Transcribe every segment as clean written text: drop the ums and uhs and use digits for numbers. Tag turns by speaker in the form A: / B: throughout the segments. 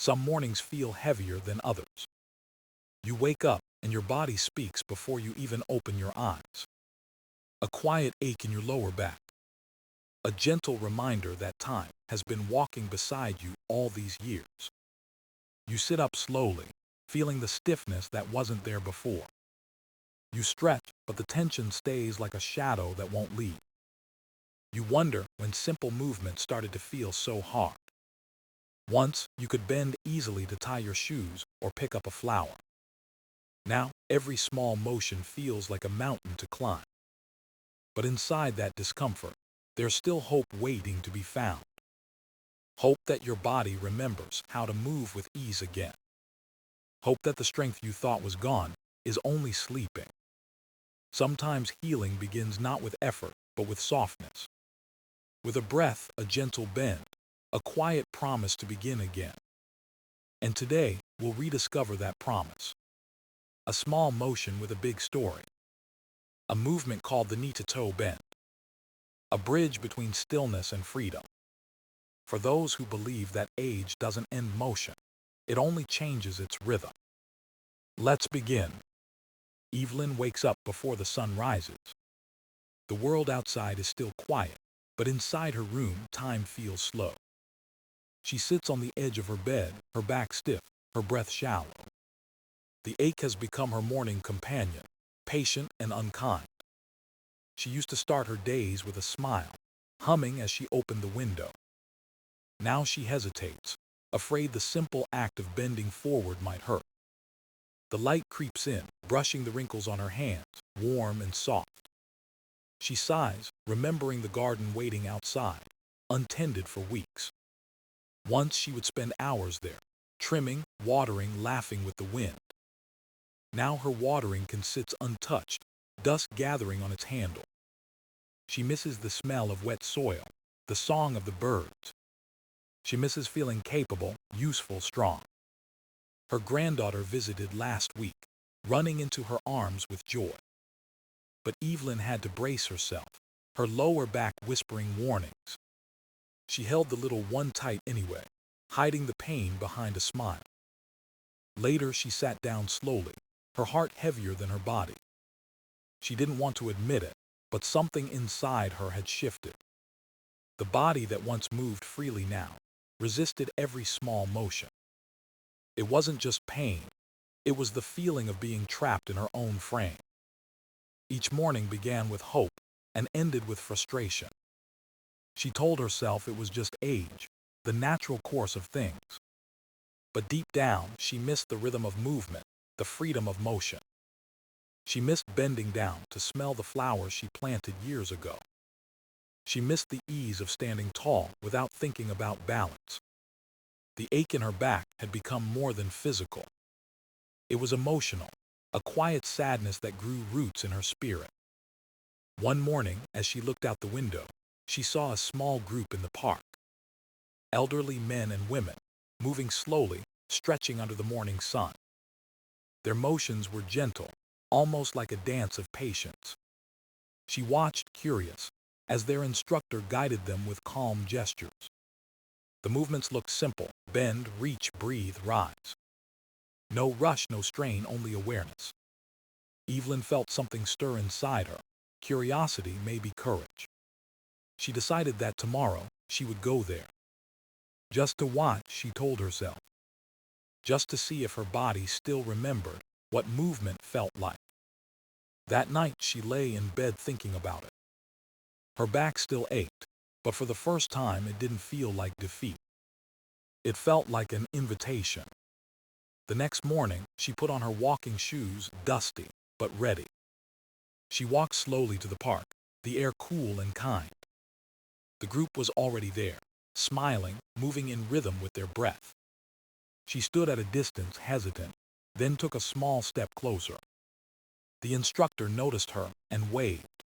A: Some mornings feel heavier than others. You wake up and your body speaks before you even open your eyes. A quiet ache in your lower back. A gentle reminder that time has been walking beside you all these years. You sit up slowly, feeling the stiffness that wasn't there before. You stretch, but the tension stays like a shadow that won't leave. You wonder when simple movements started to feel so hard. Once, you could bend easily to tie your shoes or pick up a flower. Now, every small motion feels like a mountain to climb. But inside that discomfort, there's still hope waiting to be found. Hope that your body remembers how to move with ease again. Hope that the strength you thought was gone is only sleeping. Sometimes healing begins not with effort, but with softness. With a breath, a gentle bend, a quiet promise to begin again. And today, we'll rediscover that promise. A small motion with a big story. A movement called the knee-to-toe bend. A bridge between stillness and freedom. For those who believe that age doesn't end motion, it only changes its rhythm. Let's begin. Evelyn wakes up before the sun rises. The world outside is still quiet, but inside her room, time feels slow. She sits on the edge of her bed, her back stiff, her breath shallow. The ache has become her morning companion, patient and unkind. She used to start her days with a smile, humming as she opened the window. Now she hesitates, afraid the simple act of bending forward might hurt. The light creeps in, brushing the wrinkles on her hands, warm and soft. She sighs, remembering the garden waiting outside, untended for weeks. Once she would spend hours there, trimming, watering, laughing with the wind. Now her watering can sit untouched, dust gathering on its handle. She misses the smell of wet soil, the song of the birds. She misses feeling capable, useful, strong. Her granddaughter visited last week, running into her arms with joy. But Evelyn had to brace herself, her lower back whispering warnings. She held the little one tight anyway, hiding the pain behind a smile. Later she sat down slowly, her heart heavier than her body. She didn't want to admit it, but something inside her had shifted. The body that once moved freely now resisted every small motion. It wasn't just pain, it was the feeling of being trapped in her own frame. Each morning began with hope and ended with frustration. She told herself it was just age, the natural course of things. But deep down, she missed the rhythm of movement, the freedom of motion. She missed bending down to smell the flowers she planted years ago. She missed the ease of standing tall without thinking about balance. The ache in her back had become more than physical. It was emotional, a quiet sadness that grew roots in her spirit. One morning, as she looked out the window, she saw a small group in the park. Elderly men and women, moving slowly, stretching under the morning sun. Their motions were gentle, almost like a dance of patience. She watched, curious, as their instructor guided them with calm gestures. The movements looked simple: bend, reach, breathe, rise. No rush, no strain, only awareness. Evelyn felt something stir inside her, curiosity, maybe courage. She decided that tomorrow she would go there. Just to watch, she told herself. Just to see if her body still remembered what movement felt like. That night she lay in bed thinking about it. Her back still ached, but for the first time it didn't feel like defeat. It felt like an invitation. The next morning, she put on her walking shoes, dusty, but ready. She walked slowly to the park, the air cool and kind. The group was already there, smiling, moving in rhythm with their breath. She stood at a distance, hesitant, then took a small step closer. The instructor noticed her and waved.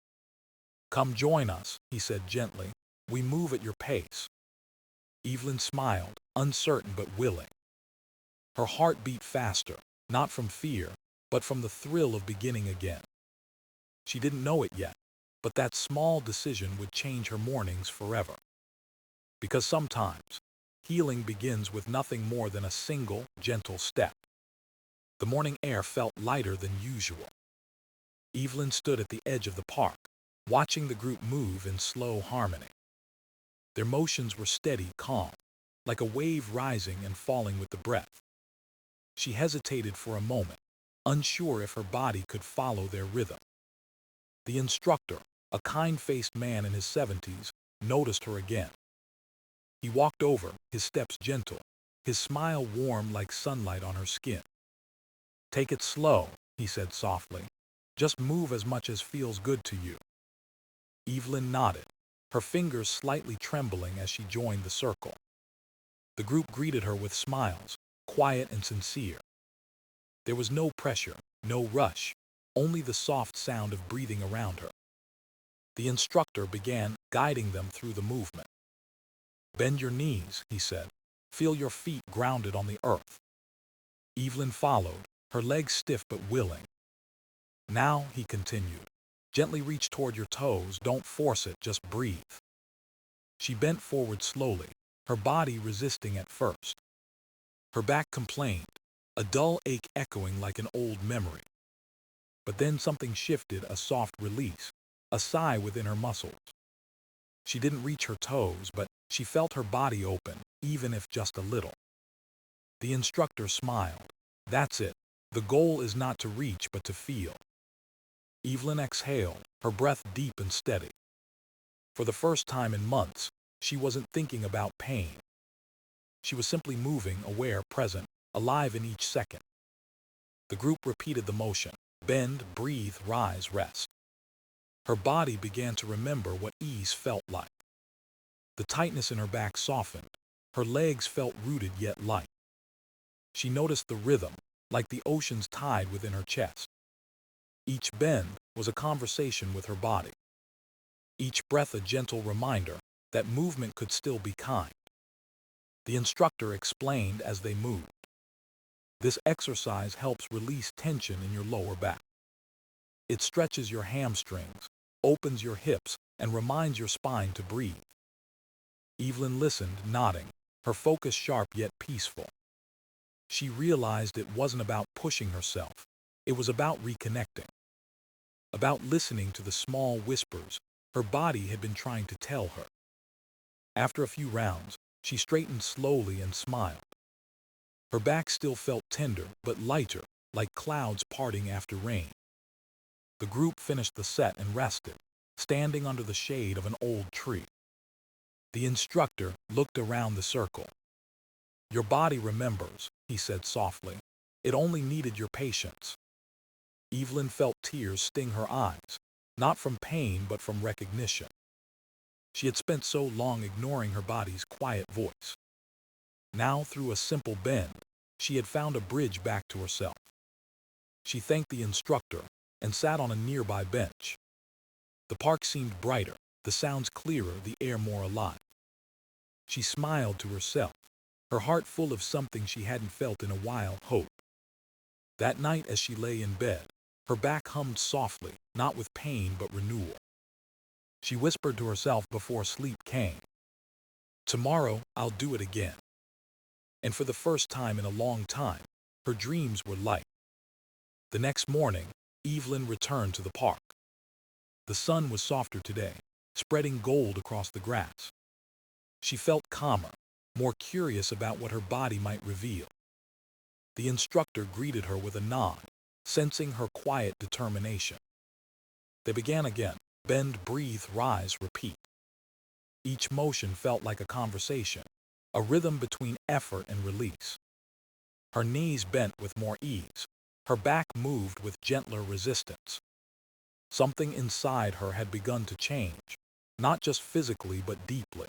A: "Come join us," he said gently. "We move at your pace." Evelyn smiled, uncertain but willing. Her heart beat faster, not from fear, but from the thrill of beginning again. She didn't know it yet, but that small decision would change her mornings forever. Because sometimes, Healing begins with nothing more than a single, gentle step. The morning air felt lighter than usual. Evelyn stood at the edge of the park, watching the group move in slow harmony. Their motions were steady, calm, like a wave rising and falling with the breath. She hesitated for a moment, unsure if her body could follow their rhythm. The instructor, a kind-faced man in his 70s, noticed her again. He walked over, his steps gentle, his smile warm like sunlight on her skin. "Take it slow," he said softly. "Just move as much as feels good to you." Evelyn nodded, her fingers slightly trembling as she joined the circle. The group greeted her with smiles, quiet and sincere. There was no pressure, no rush, only the soft sound of breathing around her. The instructor began guiding them through the movement. "Bend your knees," he said. "Feel your feet grounded on the earth." Evelyn followed, her legs stiff but willing. "Now," he continued, "gently reach toward your toes, don't force it, just breathe." She bent forward slowly, her body resisting at first. Her back complained, a dull ache echoing like an old memory. But then something shifted, a soft release, a sigh within her muscles. She didn't reach her toes, but she felt her body open, even if just a little. The instructor smiled. "That's it. The goal is not to reach, but to feel." Evelyn exhaled, her breath deep and steady. For the first time in months, she wasn't thinking about pain. She was simply moving, aware, present, alive in each second. The group repeated the motion: bend, breathe, rise, rest. Her body began to remember what ease felt like. The tightness in her back softened. Her legs felt rooted yet light. She noticed the rhythm, like the ocean's tide within her chest. Each bend was a conversation with her body. Each breath a gentle reminder that movement could still be kind. The instructor explained as they moved. "This exercise helps release tension in your lower back. It stretches your hamstrings, opens your hips, and reminds your spine to breathe." Evelyn listened, nodding, her focus sharp yet peaceful. She realized it wasn't about pushing herself. It was about reconnecting. About listening to the small whispers her body had been trying to tell her. After a few rounds, she straightened slowly and smiled. Her back still felt tender, but lighter, like clouds parting after rain. The group finished the set and rested, standing under the shade of an old tree. The instructor looked around the circle. "Your body remembers," he said softly. "It only needed your patience." Evelyn felt tears sting her eyes, not from pain but from recognition. She had spent so long ignoring her body's quiet voice. Now, through a simple bend, she had found a bridge back to herself. She thanked the instructor and sat on a nearby bench. The park seemed brighter, the sounds clearer, the air more alive. She smiled to herself, her heart full of something she hadn't felt in a while: hope. That night, as she lay in bed, her back hummed softly, not with pain but renewal. She whispered to herself before sleep came, "Tomorrow I'll do it again." And for the first time in a long time, her dreams were light. The next morning, Evelyn returned to the park. The sun was softer today, spreading gold across the grass. She felt calmer, more curious about what her body might reveal. The instructor greeted her with a nod, sensing her quiet determination. They began again: bend, breathe, rise, repeat. Each motion felt like a conversation, a rhythm between effort and release. Her knees bent with more ease, her back moved with gentler resistance. Something inside her had begun to change, not just physically but deeply.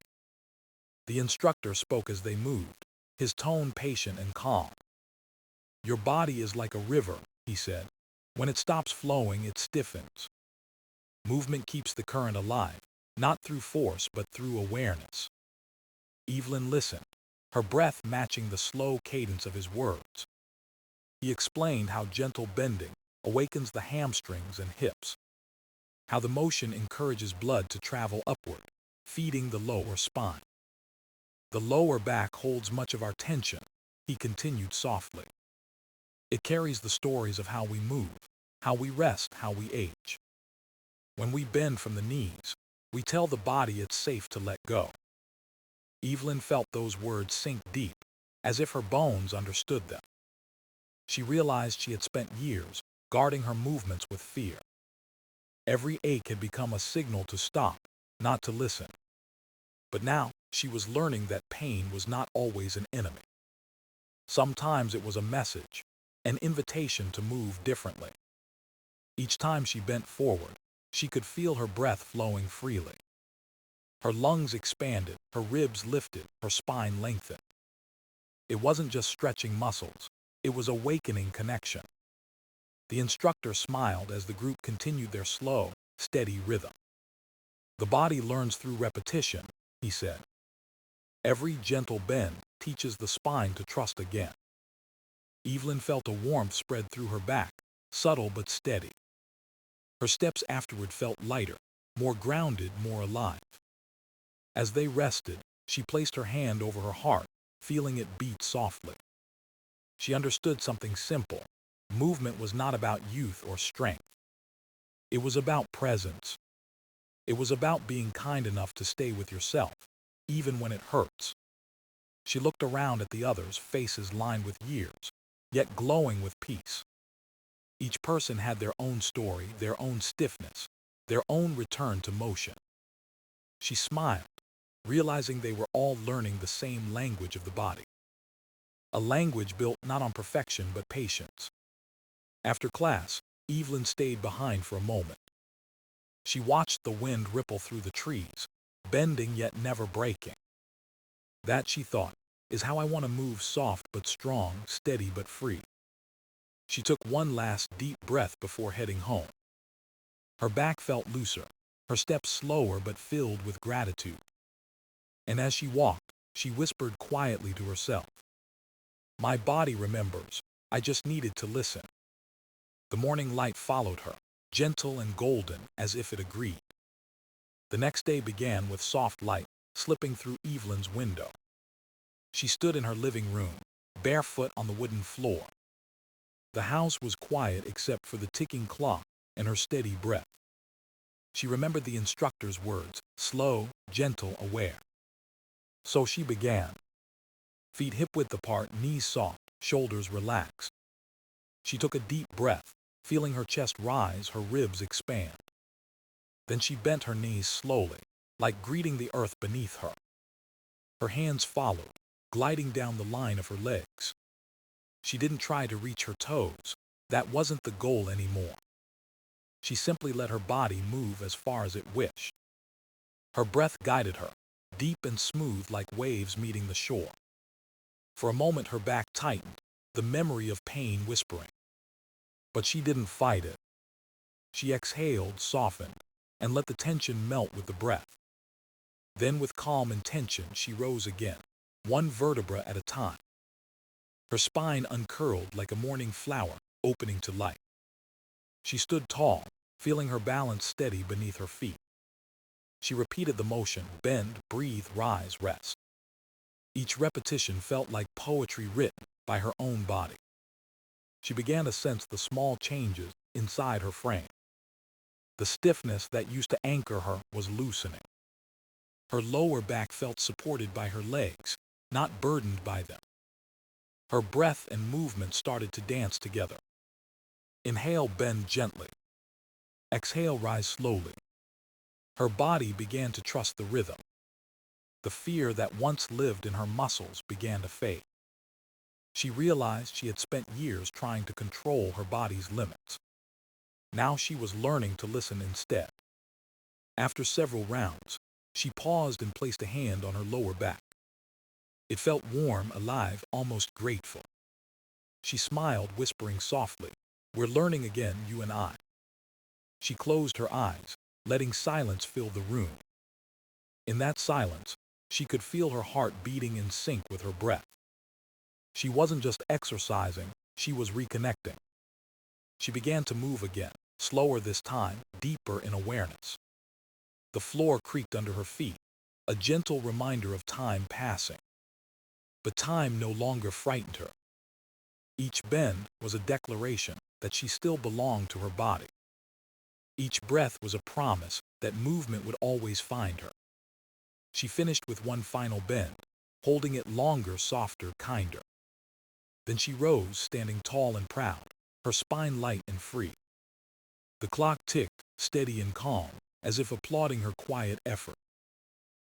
A: The instructor spoke as they moved, his tone patient and calm. "Your body is like a river," he said. "When it stops flowing, it stiffens. Movement keeps the current alive, not through force but through awareness." Evelyn listened, her breath matching the slow cadence of his words. He explained how gentle bending awakens the hamstrings and hips, how the motion encourages blood to travel upward, feeding the lower spine. The lower back holds much of our tension, he continued softly. It carries the stories of how we move, how we rest, how we age. When we bend from the knees, we tell the body it's safe to let go. Evelyn felt those words sink deep, as if her bones understood them. She realized she had spent years guarding her movements with fear. Every ache had become a signal to stop, not to listen. But now she was learning that pain was not always an enemy. Sometimes it was a message, an invitation to move differently. Each time she bent forward, she could feel her breath flowing freely. Her lungs expanded, her ribs lifted, her spine lengthened. It wasn't just stretching muscles, it was awakening connection. The instructor smiled as the group continued their slow, steady rhythm. The body learns through repetition, he said. Every gentle bend teaches the spine to trust again. Evelyn felt a warmth spread through her back, subtle but steady. Her steps afterward felt lighter, more grounded, more alive. As they rested, she placed her hand over her heart, feeling it beat softly. She understood something simple. Movement was not about youth or strength. It was about presence. It was about being kind enough to stay with yourself, even when it hurts. She looked around at the others, faces lined with years, yet glowing with peace. Each person had their own story, their own stiffness, their own return to motion. She smiled, realizing they were all learning the same language of the body. A language built not on perfection but patience. After class, Evelyn stayed behind for a moment. She watched the wind ripple through the trees, bending yet never breaking. That, she thought, is how I want to move, soft but strong, steady but free. She took one last deep breath before heading home. Her back felt looser, her steps slower but filled with gratitude. And as she walked, she whispered quietly to herself, "My body remembers, I just needed to listen." The morning light followed her, gentle and golden as if it agreed. The next day began with soft light slipping through Evelyn's window. She stood in her living room, barefoot on the wooden floor. The house was quiet except for the ticking clock and her steady breath. She remembered the instructor's words, slow, gentle, aware. So she began. Feet hip-width apart, knees soft, shoulders relaxed. She took a deep breath, feeling her chest rise, her ribs expand. Then she bent her knees slowly, like greeting the earth beneath her. Her hands followed, gliding down the line of her legs. She didn't try to reach her toes. That wasn't the goal anymore. She simply let her body move as far as it wished. Her breath guided her, deep and smooth like waves meeting the shore. For a moment her back tightened, the memory of pain whispering. But she didn't fight it. She exhaled, softened, and let the tension melt with the breath. Then with calm intention she rose again, one vertebra at a time. Her spine uncurled like a morning flower opening to light. She stood tall, feeling her balance steady beneath her feet. She repeated the motion, bend, breathe, rise, rest. Each repetition felt like poetry written by her own body. She began to sense the small changes inside her frame. The stiffness that used to anchor her was loosening. Her lower back felt supported by her legs, not burdened by them. Her breath and movement started to dance together. Inhale, bend gently. Exhale, rise slowly. Her body began to trust the rhythm. The fear that once lived in her muscles began to fade. She realized she had spent years trying to control her body's limits. Now she was learning to listen instead. After several rounds, she paused and placed a hand on her lower back. It felt warm, alive, almost grateful. She smiled, whispering softly, "We're learning again, you and I." She closed her eyes, letting silence fill the room. In that silence, she could feel her heart beating in sync with her breath. She wasn't just exercising, she was reconnecting. She began to move again, slower this time, deeper in awareness. The floor creaked under her feet, a gentle reminder of time passing. But time no longer frightened her. Each bend was a declaration that she still belonged to her body. Each breath was a promise that movement would always find her. She finished with one final bend, holding it longer, softer, kinder. Then she rose, standing tall and proud, her spine light and free. The clock ticked, steady and calm, as if applauding her quiet effort.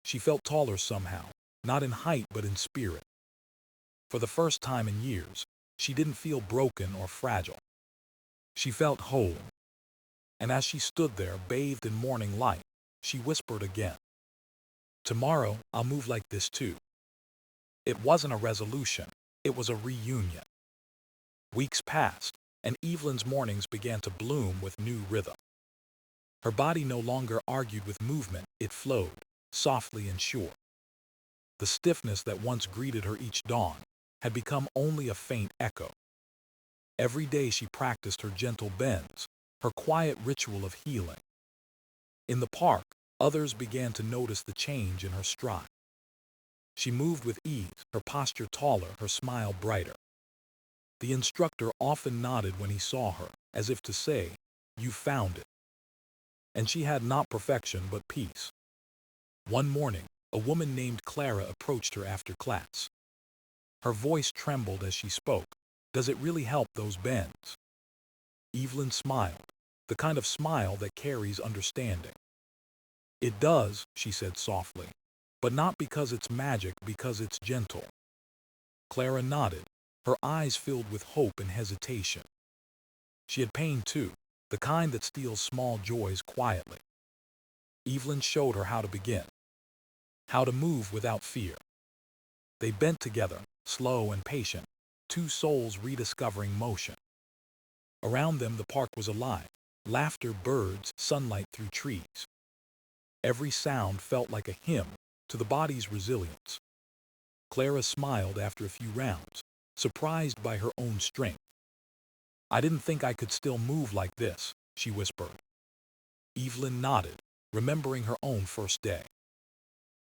A: She felt taller somehow, not in height but in spirit. For the first time in years, she didn't feel broken or fragile. She felt whole. And as she stood there, bathed in morning light, she whispered again, "Tomorrow, I'll move like this too." It wasn't a resolution, it was a reunion. Weeks passed, and Evelyn's mornings began to bloom with new rhythm. Her body no longer argued with movement, it flowed, softly and sure. The stiffness that once greeted her each dawn had become only a faint echo. Every day she practiced her gentle bends, her quiet ritual of healing. In the park, others began to notice the change in her stride. She moved with ease, her posture taller, her smile brighter. The instructor often nodded when he saw her, as if to say, "You found it." And she had not perfection but peace. One morning, a woman named Clara approached her after class. Her voice trembled as she spoke. "Does it really help those bends?" Evelyn smiled, the kind of smile that carries understanding. "It does," she said softly, "but not because it's magic, because it's gentle." Clara nodded, her eyes filled with hope and hesitation. She had pain too, the kind that steals small joys quietly. Evelyn showed her how to begin, how to move without fear. They bent together, slow and patient, two souls rediscovering motion. Around them the park was alive, laughter, birds, sunlight through trees. Every sound felt like a hymn to the body's resilience. Clara smiled after a few rounds, surprised by her own strength. "I didn't think I could still move like this," she whispered. Evelyn nodded, remembering her own first day.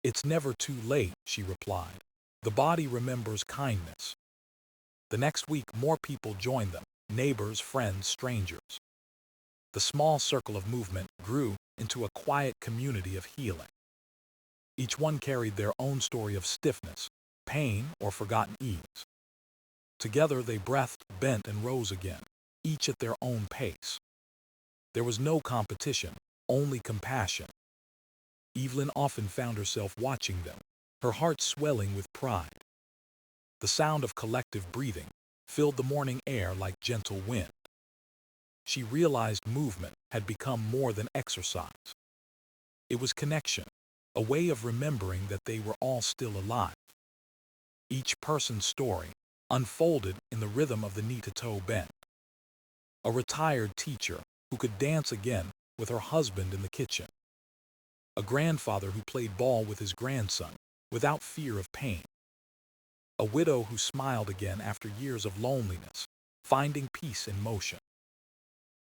A: "It's never too late," she replied. "The body remembers kindness." The next week more people joined them, neighbors, friends, strangers. The small circle of movement grew into a quiet community of healing. Each one carried their own story of stiffness, pain, or forgotten ease. Together they breathed, bent, and rose again, each at their own pace. There was no competition, only compassion. Evelyn often found herself watching them, her heart swelling with pride. The sound of collective breathing filled the morning air like gentle wind. She realized movement had become more than exercise. It was connection, a way of remembering that they were all still alive. Each person's story unfolded in the rhythm of the knee-to-toe bend. A retired teacher who could dance again with her husband in the kitchen. A grandfather who played ball with his grandson without fear of pain. A widow who smiled again after years of loneliness, finding peace in motion.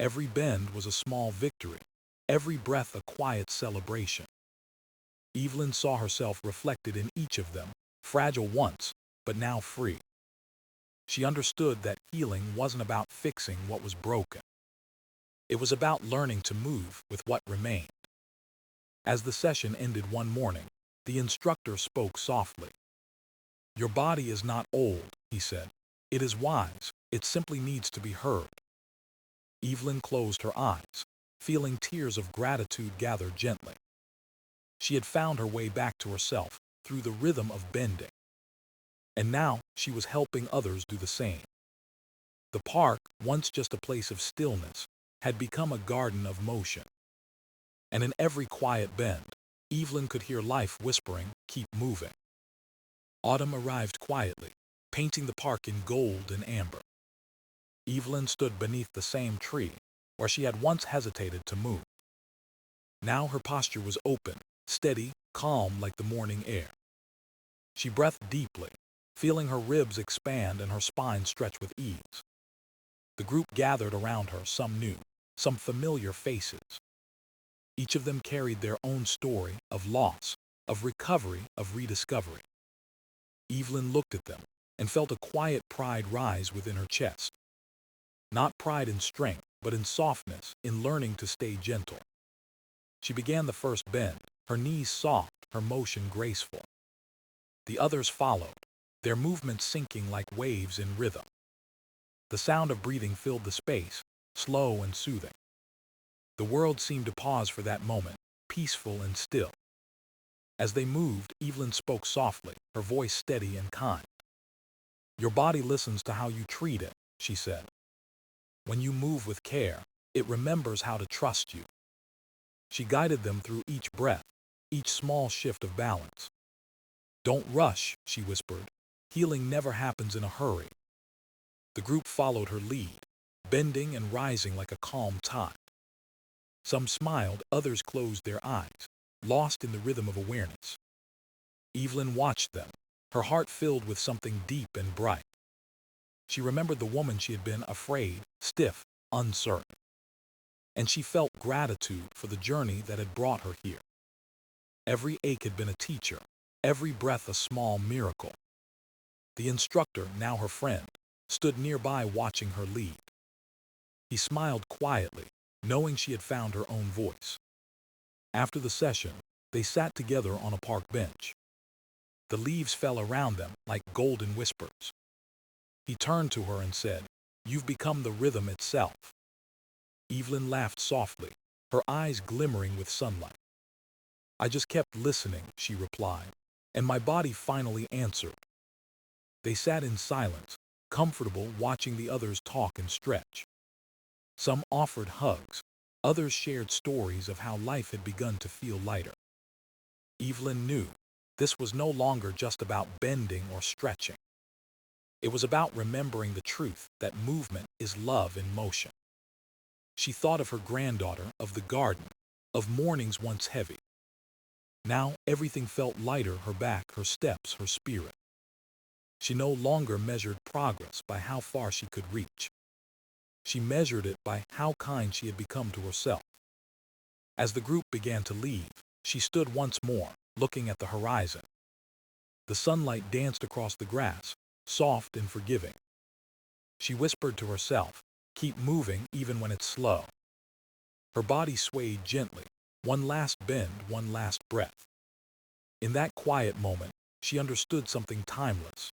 A: Every bend was a small victory, every breath a quiet celebration. Evelyn saw herself reflected in each of them, fragile once, but now free. She understood that healing wasn't about fixing what was broken. It was about learning to move with what remained. As the session ended one morning, the instructor spoke softly. "Your body is not old," he said. "It is wise. It simply needs to be heard." Evelyn closed her eyes, feeling tears of gratitude gather gently. She had found her way back to herself through the rhythm of bending. And now she was helping others do the same. The park, once just a place of stillness, had become a garden of motion. And in every quiet bend, Evelyn could hear life whispering, "Keep moving." Autumn arrived quietly, painting the park in gold and amber. Evelyn stood beneath the same tree, where she had once hesitated to move. Now her posture was open, steady, calm like the morning air. She breathed deeply, feeling her ribs expand and her spine stretch with ease. The group gathered around her, some new, some familiar faces. Each of them carried their own story of loss, of recovery, of rediscovery. Evelyn looked at them and felt a quiet pride rise within her chest. Not pride in strength, but in softness, in learning to stay gentle. She began the first bend, her knees soft, her motion graceful. The others followed, their movements sinking like waves in rhythm. The sound of breathing filled the space, slow and soothing. The world seemed to pause for that moment, peaceful and still. As they moved, Evelyn spoke softly, her voice steady and kind. "Your body listens to how you treat it," she said. "When you move with care, it remembers how to trust you." She guided them through each breath, each small shift of balance. "Don't rush," she whispered. "Healing never happens in a hurry." The group followed her lead, bending and rising like a calm tide. Some smiled, others closed their eyes, lost in the rhythm of awareness. Evelyn watched them, her heart filled with something deep and bright. She remembered the woman she had been, afraid, stiff, uncertain. And she felt gratitude for the journey that had brought her here. Every ache had been a teacher, every breath a small miracle. The instructor, now her friend, stood nearby watching her lead. He smiled quietly, knowing she had found her own voice. After the session, they sat together on a park bench. The leaves fell around them like golden whispers. He turned to her and said, "You've become the rhythm itself." Evelyn laughed softly, her eyes glimmering with sunlight. "I just kept listening," she replied, "and my body finally answered." They sat in silence, comfortable watching the others talk and stretch. Some offered hugs, others shared stories of how life had begun to feel lighter. Evelyn knew this was no longer just about bending or stretching. It was about remembering the truth that movement is love in motion. She thought of her granddaughter, of the garden, of mornings once heavy. Now everything felt lighter, her back, her steps, her spirit. She no longer measured progress by how far she could reach. She measured it by how kind she had become to herself. As the group began to leave, she stood once more, looking at the horizon. The sunlight danced across the grass, soft and forgiving. She whispered to herself, "Keep moving even when it's slow." Her body swayed gently, one last bend, one last breath. In that quiet moment, she understood something timeless.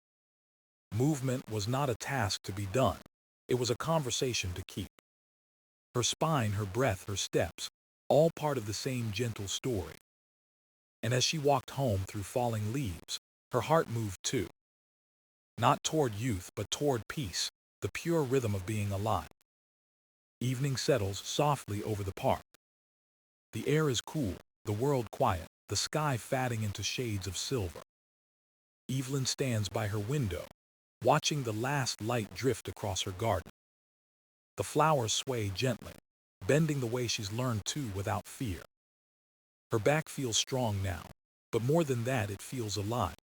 A: Movement was not a task to be done. It was a conversation to keep. Her spine, her breath, her steps, all part of the same gentle story. And as she walked home through falling leaves, her heart moved too. Not toward youth, but toward peace, the pure rhythm of being alive. Evening settles softly over the park. The air is cool, the world quiet, the sky fading into shades of silver. Evelyn stands by her window, watching the last light drift across her garden. The flowers sway gently, bending the way she's learned to without fear. Her back feels strong now, but more than that, it feels alive.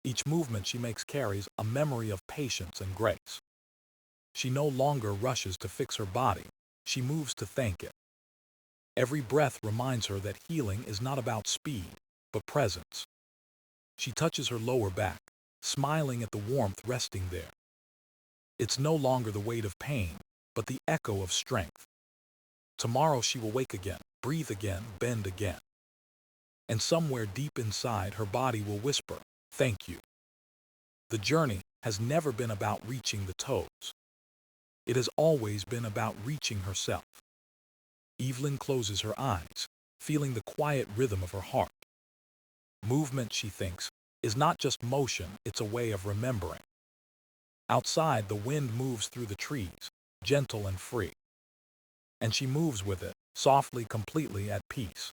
A: Each movement she makes carries a memory of patience and grace. She no longer rushes to fix her body, she moves to thank it. Every breath reminds her that healing is not about speed, but presence. She touches her lower back, smiling at the warmth resting there. It's no longer the weight of pain, but the echo of strength. Tomorrow she will wake again, breathe again, bend again. And somewhere deep inside, her body will whisper, "Thank you." The journey has never been about reaching the toes. It has always been about reaching herself. Evelyn closes her eyes, feeling the quiet rhythm of her heart. Movement, she thinks, is not just motion, it's a way of remembering. Outside, the wind moves through the trees, gentle and free. And she moves with it, softly, completely at peace.